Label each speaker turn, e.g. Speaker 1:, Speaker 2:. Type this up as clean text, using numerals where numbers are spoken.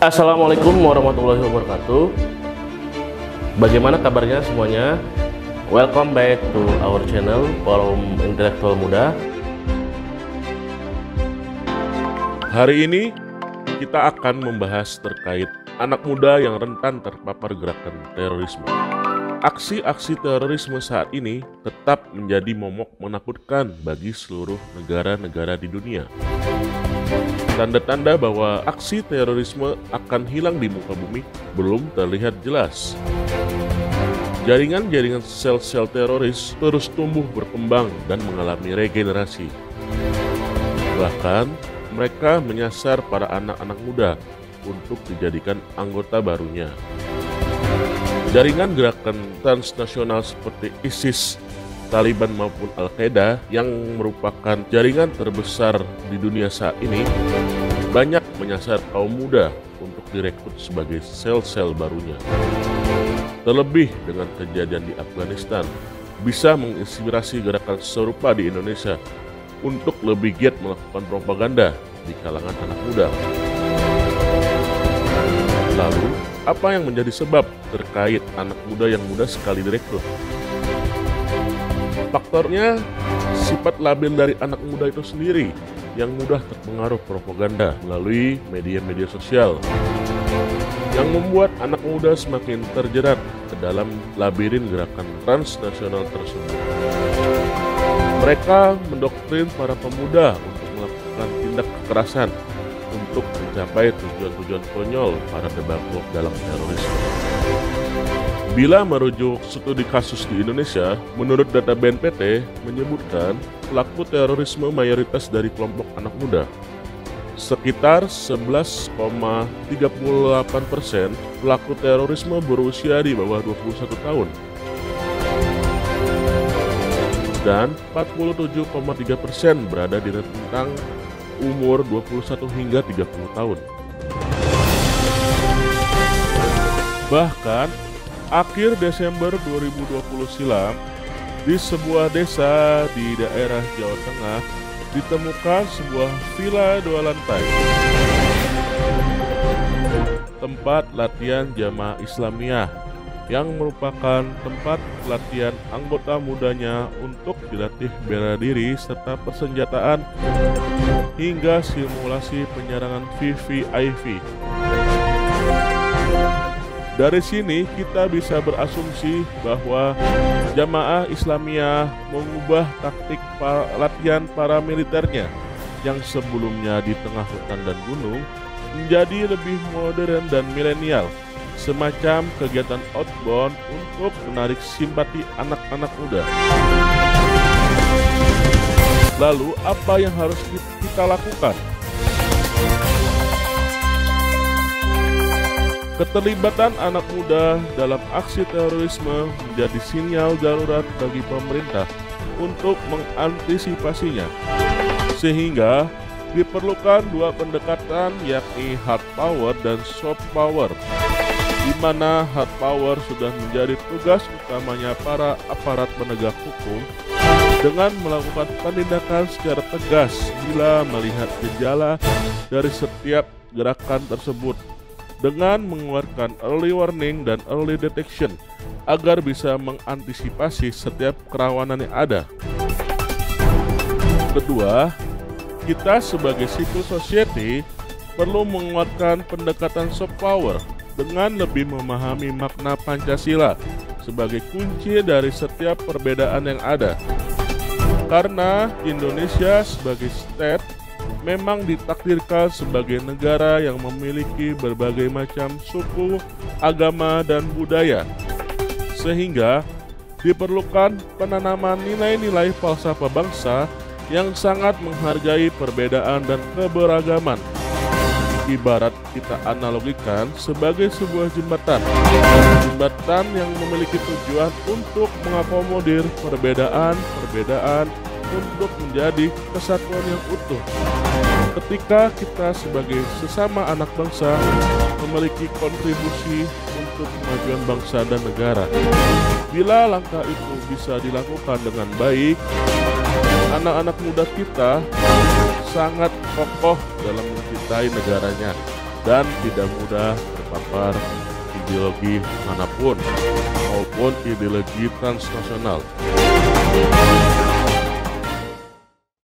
Speaker 1: Assalamualaikum warahmatullahi wabarakatuh. Bagaimana kabarnya semuanya? Welcome back to our channel Forum Intelektual Muda. Hari ini kita akan membahas terkait anak muda yang rentan terpapar gerakan terorisme. Aksi-aksi terorisme saat ini tetap menjadi momok menakutkan bagi seluruh negara-negara di dunia. Tanda-tanda bahwa aksi terorisme akan hilang di muka bumi belum terlihat jelas. Jaringan-jaringan sel-sel teroris terus tumbuh berkembang dan mengalami regenerasi. Bahkan, mereka menyasar para anak-anak muda untuk dijadikan anggota barunya. Jaringan gerakan transnasional seperti ISIS, Taliban maupun Al-Qaeda yang merupakan jaringan terbesar di dunia saat ini banyak menyasar kaum muda untuk direkrut sebagai sel-sel barunya. Terlebih dengan kejadian di Afghanistan bisa menginspirasi gerakan serupa di Indonesia untuk lebih giat melakukan propaganda di kalangan anak muda. Lalu, apa yang menjadi sebab terkait anak muda yang mudah sekali direkrut? Faktornya, sifat labil dari anak muda itu sendiri yang mudah terpengaruh propaganda melalui media-media sosial, yang membuat anak muda semakin terjerat ke dalam labirin gerakan transnasional tersebut. Mereka mendoktrin para pemuda untuk melakukan tindak kekerasan untuk mencapai tujuan-tujuan konyol para debakok dalam terorisme. Bila merujuk studi kasus di Indonesia, menurut data BNPT menyebutkan pelaku terorisme mayoritas dari kelompok anak muda. Sekitar 11,38% pelaku terorisme berusia di bawah 21 tahun. Dan 47,3% berada di rentang umur 21 hingga 30 tahun. Bahkan, akhir Desember 2020 silam, di sebuah desa di daerah Jawa Tengah ditemukan sebuah villa 2 lantai, tempat latihan jamaah Islamiyah yang merupakan tempat pelatihan anggota mudanya untuk dilatih bela diri serta persenjataan hingga simulasi penyerangan VVIP. Dari sini kita bisa berasumsi bahwa jamaah Islamiyah mengubah taktik latihan para militernya yang sebelumnya di tengah hutan dan gunung menjadi lebih modern dan milenial, semacam kegiatan outbound untuk menarik simpati anak-anak muda. Lalu apa yang harus kita lakukan? Keterlibatan anak muda dalam aksi terorisme menjadi sinyal darurat bagi pemerintah untuk mengantisipasinya. Sehingga diperlukan dua pendekatan, yakni hard power dan soft power, di mana hard power sudah menjadi tugas utamanya para aparat penegak hukum dengan melakukan penindakan secara tegas bila melihat gejala dari setiap gerakan tersebut, dengan mengeluarkan early warning dan early detection agar bisa mengantisipasi setiap kerawanan yang ada. Kedua, kita sebagai civil society perlu menguatkan pendekatan soft power dengan lebih memahami makna Pancasila sebagai kunci dari setiap perbedaan yang ada. Karena Indonesia sebagai state memang ditakdirkan sebagai negara yang memiliki berbagai macam suku, agama, dan budaya, sehingga diperlukan penanaman nilai-nilai falsafah bangsa yang sangat menghargai perbedaan dan keberagaman. Ibarat kita analogikan sebagai sebuah jembatan yang memiliki tujuan untuk mengakomodir perbedaan untuk menjadi kesatuan yang utuh. Ketika kita sebagai sesama anak bangsa memiliki kontribusi untuk kemajuan bangsa dan negara, bila langkah itu bisa dilakukan dengan baik, anak-anak muda kita sangat kokoh dalam mencintai negaranya dan tidak mudah terpapar ideologi manapun maupun ideologi transnasional.